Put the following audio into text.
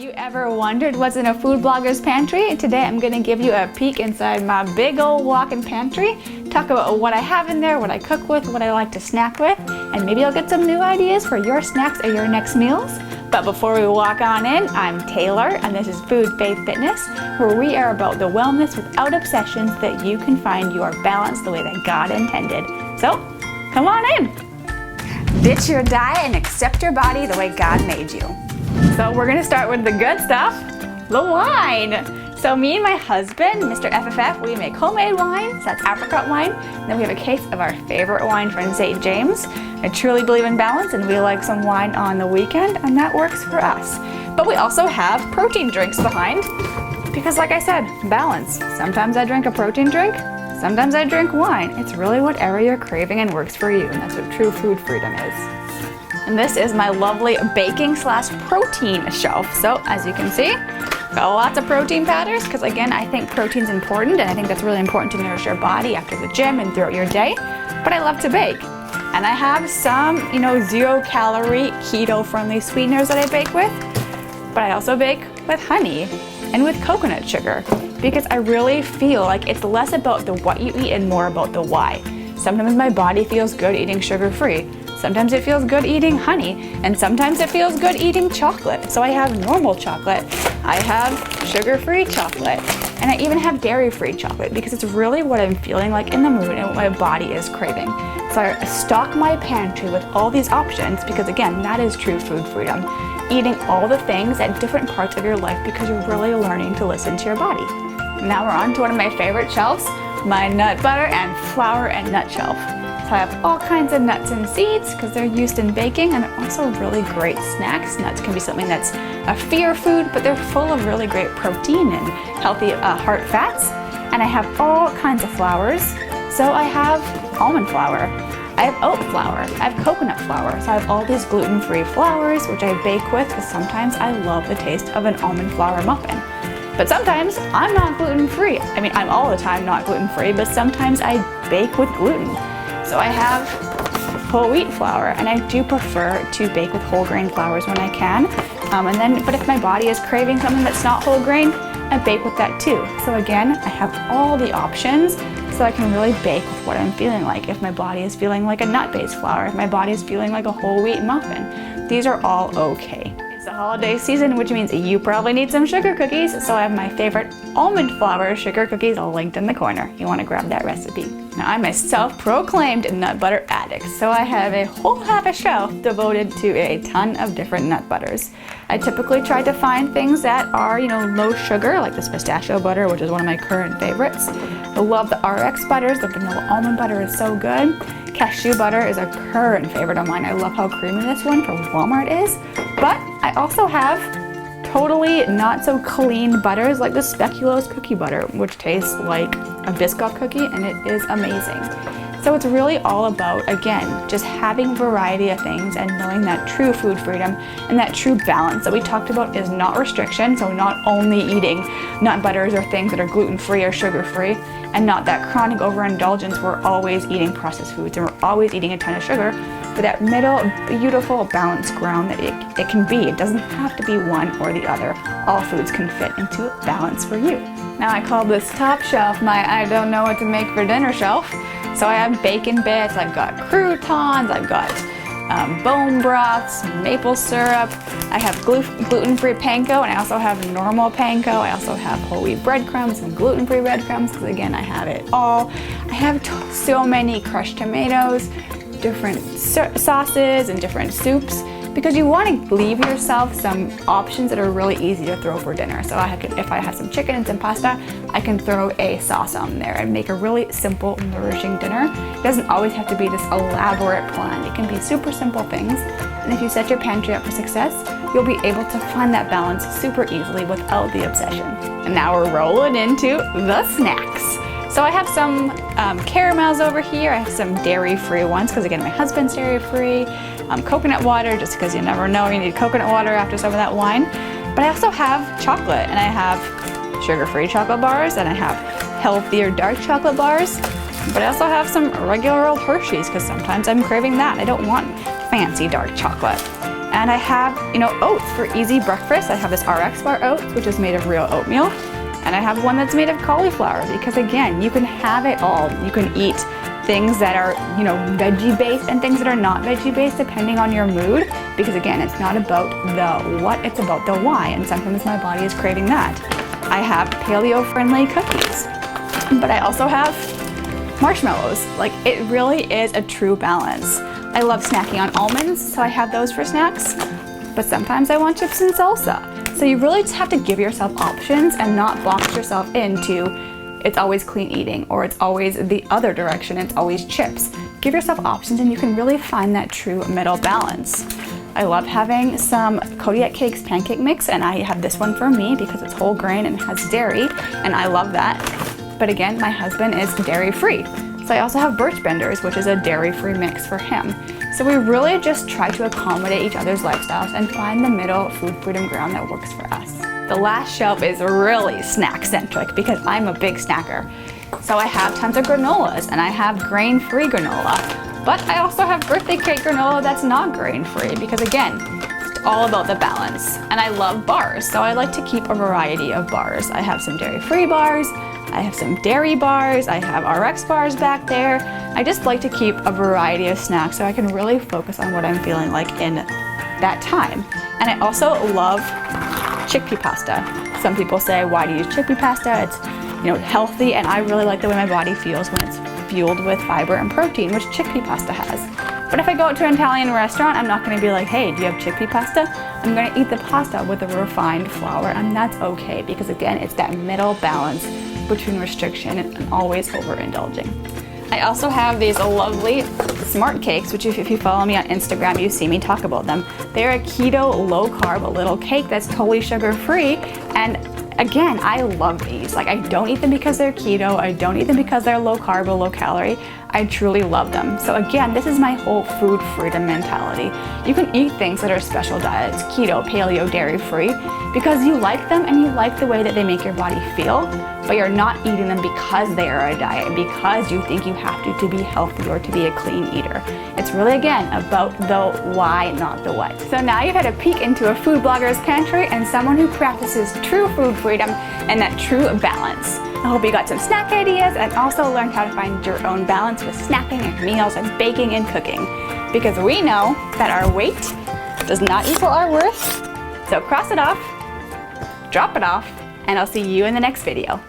You ever wondered what's in a food blogger's pantry? Today I'm going to give you a peek inside my big old walk-in pantry, talk about what I have in there, what I cook with, what I like to snack with, and maybe I'll get some new ideas for your snacks or your next meals. But before we walk on in, I'm Taylor and this is Food, Faith, Fitness, where we are about the wellness without obsessions that you can find your balance the way that God intended. So, come on in! Ditch your diet and accept your body the way God made you. So we're gonna start with the good stuff, the wine. So me and my husband, Mr. FFF, we make homemade wine, so that's apricot wine. And then we have a case of our favorite wine from St. James. I truly believe in balance and we like some wine on the weekend and that works for us. But we also have protein drinks behind because like I said, balance. Sometimes I drink a protein drink, sometimes I drink wine. It's really whatever you're craving and works for you, and that's what true food freedom is. And this is my lovely baking/protein shelf. So as you can see, got lots of protein powders because again, I think protein's important and I think that's really important to nourish your body after the gym and throughout your day. But I love to bake. And I have some, 0-calorie, keto-friendly sweeteners that I bake with. But I also bake with honey and with coconut sugar because I really feel like it's less about the what you eat and more about the why. Sometimes my body feels good eating sugar-free. Sometimes it feels good eating honey, and sometimes it feels good eating chocolate. So I have normal chocolate, I have sugar-free chocolate, and I even have dairy-free chocolate because it's really what I'm feeling like in the mood and what my body is craving. So I stock my pantry with all these options because again, that is true food freedom. Eating all the things at different parts of your life because you're really learning to listen to your body. Now we're on to one of my favorite shelves, my nut butter and flour and nut shelf. So I have all kinds of nuts and seeds because they're used in baking and they're also really great snacks. Nuts can be something that's a fear food, but they're full of really great protein and healthy heart fats. And I have all kinds of flours. So I have almond flour, I have oat flour, I have coconut flour. So I have all these gluten-free flours, which I bake with because sometimes I love the taste of an almond flour muffin. But sometimes I'm not gluten-free. I mean, I'm all the time not gluten-free, but sometimes I bake with gluten. So I have whole wheat flour, and I do prefer to bake with whole grain flours when I can. But if my body is craving something that's not whole grain, I bake with that too. So again, I have all the options so I can really bake with what I'm feeling like. If my body is feeling like a nut-based flour, if my body is feeling like a whole wheat muffin, these are all okay. It's the holiday season, which means you probably need some sugar cookies. So I have my favorite almond flour sugar cookies linked in the corner. You want to grab that recipe. Now I'm a self-proclaimed nut butter addict, so I have a whole half a shelf devoted to a ton of different nut butters. I typically try to find things that are, low sugar, like this pistachio butter, which is one of my current favorites. I love the RX butters. The vanilla almond butter is so good. Cashew butter is a current favorite of mine. I love how creamy this one from Walmart is. But I also have totally not so clean butters like the speculoos cookie butter, which tastes like a Biscoff cookie and it is amazing. So it's really all about, again, just having variety of things and knowing that true food freedom and that true balance that we talked about is not restriction. So not only eating nut butters or things that are gluten-free or sugar-free, and not that chronic overindulgence, we're always eating processed foods and we're always eating a ton of sugar, but that middle, beautiful, balanced ground that it can be. It doesn't have to be one or the other. All foods can fit into balance for you. Now I call this top shelf my I don't know what to make for dinner shelf. So I have bacon bits, I've got croutons, I've got bone broths, maple syrup, I have gluten-free panko, and I also have normal panko. I also have whole wheat breadcrumbs and gluten-free breadcrumbs, because again, I have it all. I have so many crushed tomatoes, different sauces and different soups, because you want to leave yourself some options that are really easy to throw for dinner. So if I have some chicken and some pasta, I can throw a sauce on there and make a really simple, nourishing dinner. It doesn't always have to be this elaborate plan. It can be super simple things. And if you set your pantry up for success, you'll be able to find that balance super easily without the obsession. And now we're rolling into the snacks. So I have some caramels over here. I have some dairy-free ones because again, my husband's dairy-free. Coconut water, just because you never know, you need coconut water after some of that wine. But I also have chocolate, and I have sugar-free chocolate bars, and I have healthier dark chocolate bars. But I also have some regular old Hershey's because sometimes I'm craving that. I don't want fancy dark chocolate. And I have, oats for easy breakfast. I have this RX Bar Oats, which is made of real oatmeal. And I have one that's made of cauliflower because, again, you can have it all. You can eat things that are, veggie based and things that are not veggie based depending on your mood. Because, again, it's not about the what, it's about the why. And sometimes my body is craving that. I have paleo friendly cookies, but I also have marshmallows. Like, it really is a true balance. I love snacking on almonds, so I have those for snacks, but sometimes I want chips and salsa. So you really just have to give yourself options and not box yourself into it's always clean eating or it's always the other direction, it's always chips. Give yourself options and you can really find that true middle balance. I love having some Kodiak Cakes pancake mix, and I have this one for me because it's whole grain and has dairy, and I love that. But again, my husband is dairy free. So I also have Birch Benders, which is a dairy-free mix for him. So we really just try to accommodate each other's lifestyles and find the middle food freedom ground that works for us. The last shelf is really snack-centric because I'm a big snacker. So I have tons of granolas and I have grain-free granola. But I also have birthday cake granola that's not grain-free because, again, it's all about the balance. And I love bars, so I like to keep a variety of bars. I have some dairy-free bars, I have some dairy bars, I have RX bars back there. I just like to keep a variety of snacks so I can really focus on what I'm feeling like in that time. And I also love chickpea pasta. Some people say, why do you use chickpea pasta? It's healthy, and I really like the way my body feels when it's fueled with fiber and protein, which chickpea pasta has. But if I go out to an Italian restaurant, I'm not going to be like, hey, do you have chickpea pasta? I'm going to eat the pasta with a refined flour, and that's okay because, again, it's that middle balance between restriction and always overindulging. I also have these lovely Smart Cakes, which if you follow me on Instagram, you see me talk about them. They're a keto, low-carb little cake that's totally sugar-free, and again, I love these. Like, I don't eat them because they're keto, I don't eat them because they're low-carb or low-calorie. I truly love them. So again, this is my whole food freedom mentality. You can eat things that are special diets, keto, paleo, dairy-free, because you like them and you like the way that they make your body feel, but you're not eating them because they are a diet, because you think you have to be healthy or to be a clean eater. It's really, again, about the why, not the what. So now you've had a peek into a food blogger's pantry and someone who practices true food freedom and that true balance. I hope you got some snack ideas and also learned how to find your own balance with snacking and meals and baking and cooking. Because we know that our weight does not equal our worth. So cross it off, drop it off, and I'll see you in the next video.